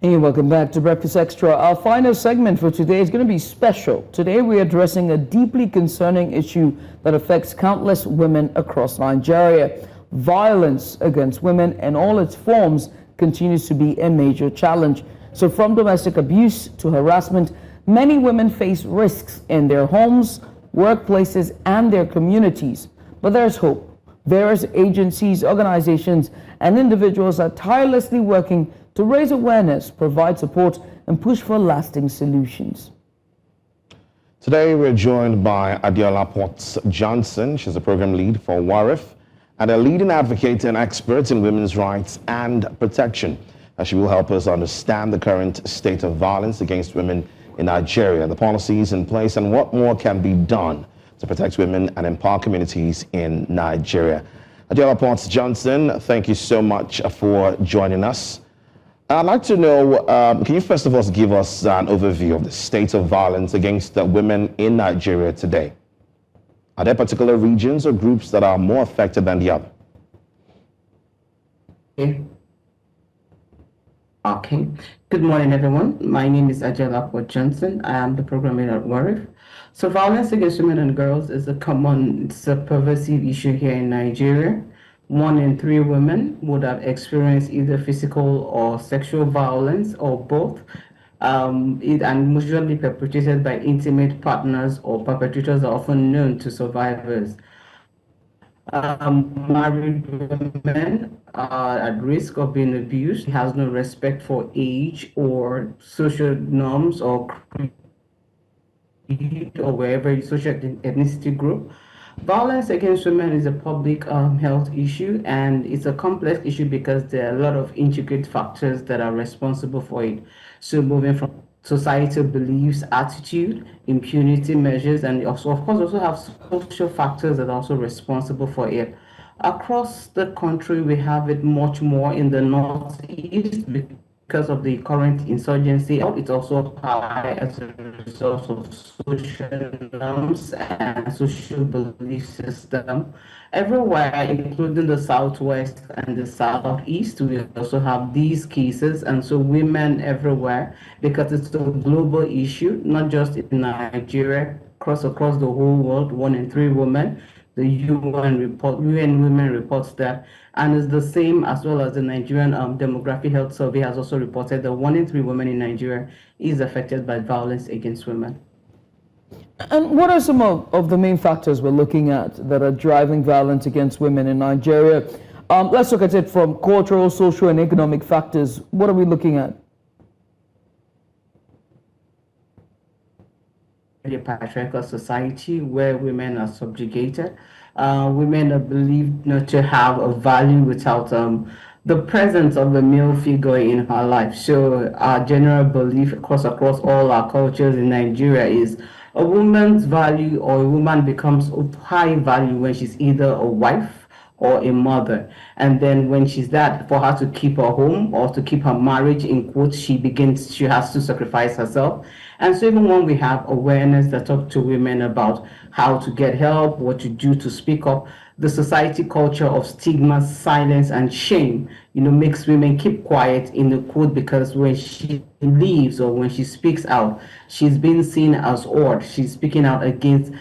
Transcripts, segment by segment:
Hey, welcome back to Breakfast Extra. Our final segment for today is going to be special. Today we are addressing a deeply concerning issue that affects countless women across Nigeria. Violence against women in all its forms continues to be a major challenge. So from domestic abuse to harassment, many women face risks in their homes, workplaces, and their communities. But there's hope. Various agencies, organizations, and individuals are tirelessly working to raise awareness, provide support, and push for lasting solutions. Today, we're joined by Adeola Potts-Johnson. She's a program lead for WARIF and a leading advocate and expert in women's rights and protection. She will help us understand the current state of violence against women in Nigeria, the policies in place, and what more can be done to protect women and empower communities in Nigeria. Adeola Potts-Johnson, thank you so much for joining us. I'd like to know, can you first of all give us an overview of the state of violence against women in Nigeria today? Are there particular regions or groups that are more affected than the other? Okay. Good morning, everyone. My name is Adeola Potts-Johnson. I am the program leader at WARIF. So violence against women and girls is a pervasive issue here in Nigeria. 1 in 3 women would have experienced either physical or sexual violence or both, and usually perpetrated by intimate partners, or perpetrators are often known to survivors. Married women are at risk of being abused. He has no respect for age or social norms or creed or wherever social ethnicity group. Violence against women is a public health issue, and it's a complex issue because there are a lot of intricate factors that are responsible for it. So moving from societal beliefs, attitude, impunity measures, and also, of course, also have social factors that are also responsible for it. Across the country, we have it much more in the northeast because of the current insurgency. It's also high as a result of social norms and social belief system. Everywhere, including the southwest and the southeast, we also have these cases. And so women everywhere, because it's a global issue, not just in Nigeria, across the whole world, 1 in 3 women. The UN Women reports that, and it's the same as well as the Nigerian Demographic Health Survey has also reported that 1 in 3 women in Nigeria is affected by violence against women. And what are some of the main factors we're looking at that are driving violence against women in Nigeria? Let's look at it from cultural, social, and economic factors. What are we looking at? A patriarchal society where women are subjugated. Women are believed not to have a value without the presence of a male figure in her life. So our general belief across all our cultures in Nigeria is a woman's value, or a woman becomes of high value when she's either a wife or a mother. And then when she's that, for her to keep her home or to keep her marriage, in quotes, she has to sacrifice herself. And so even when we have awareness that talk to women about how to get help, what to do to speak up, the society culture of stigma, silence, and shame, makes women keep quiet, in the quote, because when she leaves or when she speaks out, she's being seen as odd. She's speaking out against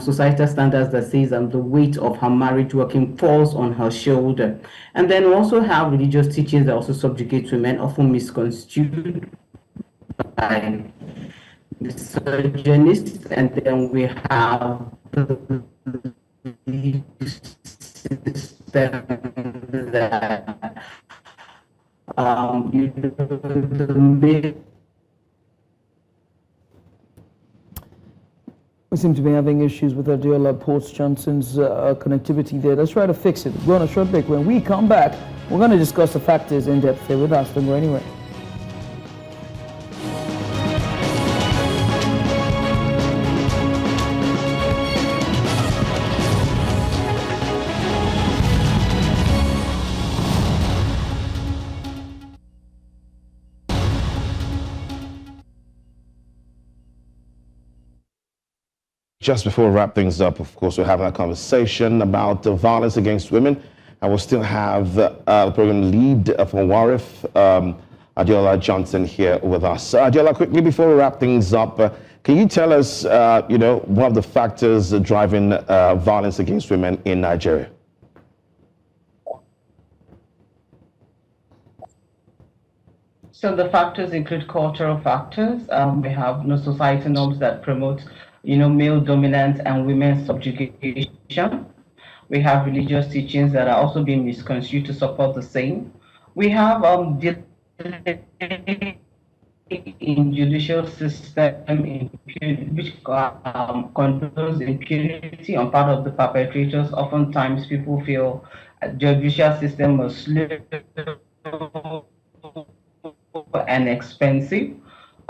societal standards that says the weight of her marriage working falls on her shoulder. And then we also have religious teachings that also subjugate women, often misconstrued by misogynists, and then we have the system that We seem to be having issues with Adeola Potts-Johnson's connectivity there. Let's try to fix it. We're on a short break. When we come back, we're going to discuss the factors in depth. Stay with us. Don't go anywhere. Just before we wrap things up, of course, we're having a conversation about the violence against women, and we'll still have the program lead for WARIF, Adeola Johnson here with us. Adeola, quickly before we wrap things up, can you tell us, one of the factors driving violence against women in Nigeria? So the factors include cultural factors. We have societal norms that promote, male dominance and women's subjugation. We have religious teachings that are also being misconstrued to support the same. We have in judicial system which condones impunity on part of the perpetrators. Oftentimes people feel judicial system was slow and expensive.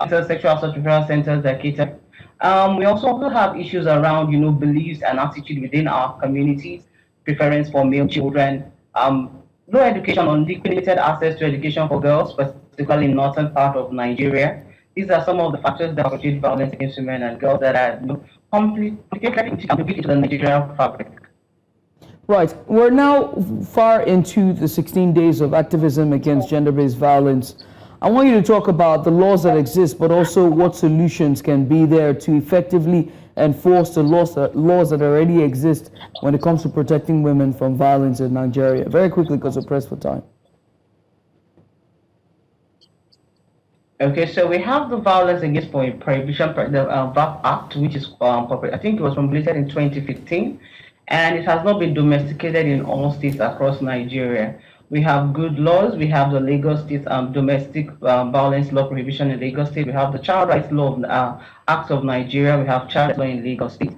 Sexual assault referral centers that cater. We also have issues around, beliefs and attitude within our communities, preference for male children, low education or limited access to education for girls, particularly in northern part of Nigeria. These are some of the factors that contribute violence against women and girls that are completely into the Nigerian fabric. Right. We're now far into the 16 days of activism against gender-based violence. I want you to talk about the laws that exist, but also what solutions can be there to effectively enforce the laws that already exist when it comes to protecting women from violence in Nigeria. Very quickly, because we're pressed for time. Okay, so we have the Violence Against Prohibition, the VAP Act, which is, I think it was promulgated in 2015, and it has not been domesticated in all states across Nigeria. We have good laws. We have the Lagos State Domestic Violence Law Prohibition in Lagos State. We have the Child Rights Law Act of Nigeria. We have Child Rights Law in Lagos State.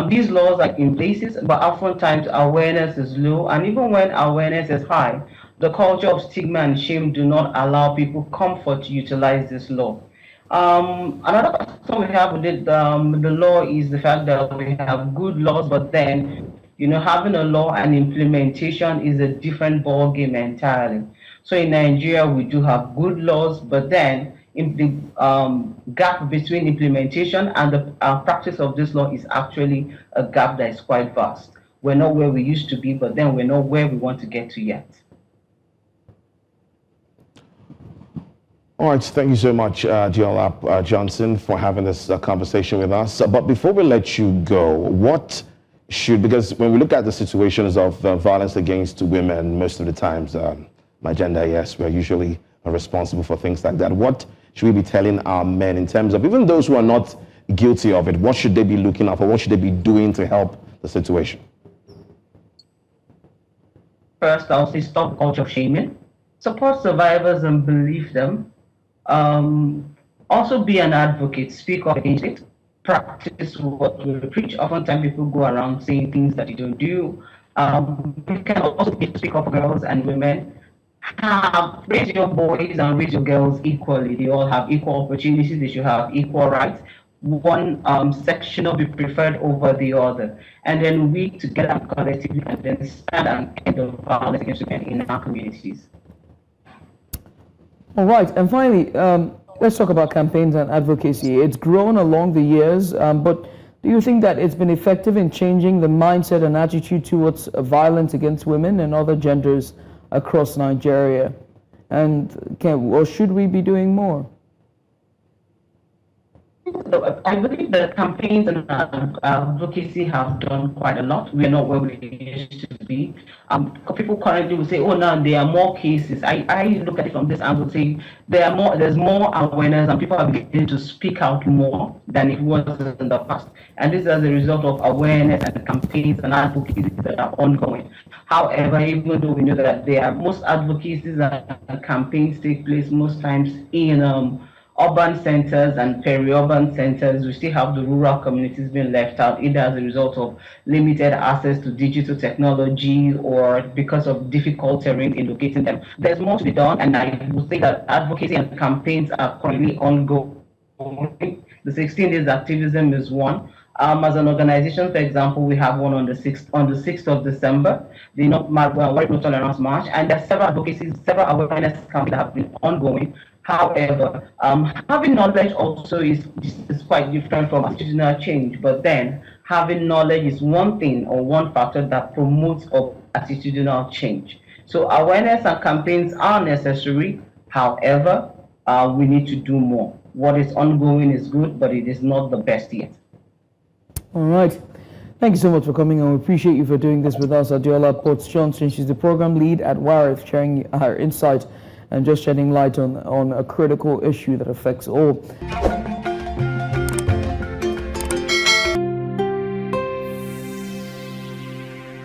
These laws are in places, but oftentimes awareness is low, and even when awareness is high, the culture of stigma and shame do not allow people comfort to utilize this law. Another factor we have with the law is the fact that we have good laws, but then having a law and implementation is a different ball game entirely. So in Nigeria, we do have good laws, but then in the gap between implementation and the practice of this law is actually a gap that is quite vast. We're not where we used to be, but then we're not where we want to get to yet. All right, thank you so much, Adeola Johnson, for having this conversation with us. But before we let you go, because when we look at the situations of violence against women, most of the times, my gender, yes, we're usually responsible for things like that. What should we be telling our men in terms of, even those who are not guilty of it, what should they be looking out for? What should they be doing to help the situation? First, I'll say stop culture of shaming, support survivors and believe them. Also be an advocate, speak up against it, practice what we preach. Oftentimes people go around saying things that you don't do. We can also speak up for girls and women. Raise your boys and raise your girls equally. They all have equal opportunities. They should have equal rights. One section will be preferred over the other. And then we together collectively can then stand and end the violence against women in our communities. All right, and finally, let's talk about campaigns and advocacy. It's grown along the years, but do you think that it's been effective in changing the mindset and attitude towards violence against women and other genders across Nigeria? And or should we be doing more? I believe the campaigns and advocacy have done quite a lot. We are not where we used to be. People currently will say, "Oh, now there are more cases." I look at it from this angle, say there's more awareness, and people are beginning to speak out more than it was in the past. And this is as a result of awareness and campaigns and advocacy that are ongoing. However, even though we know that most advocacies and campaigns take place most times in urban centers and peri-urban centers, we still have the rural communities being left out, either as a result of limited access to digital technology or because of difficult terrain in locating them. There's more to be done, and I would say that advocacy and campaigns are currently ongoing. The 16 days activism is one. As an organization, for example, we have one on the 6th of December, the WARIF No Tolerance March, and there are several advocacies, several awareness campaigns that have been ongoing. However, having knowledge also is quite different from attitudinal change, but then having knowledge is one thing or one factor that promotes attitudinal change. So awareness and campaigns are necessary. However, we need to do more. What is ongoing is good, but it is not the best yet. All right. Thank you so much for coming on. We appreciate you for doing this with us. Adeola Potts-Johnson, she's the program lead at WARIF, sharing her insight and just shedding light on a critical issue that affects all.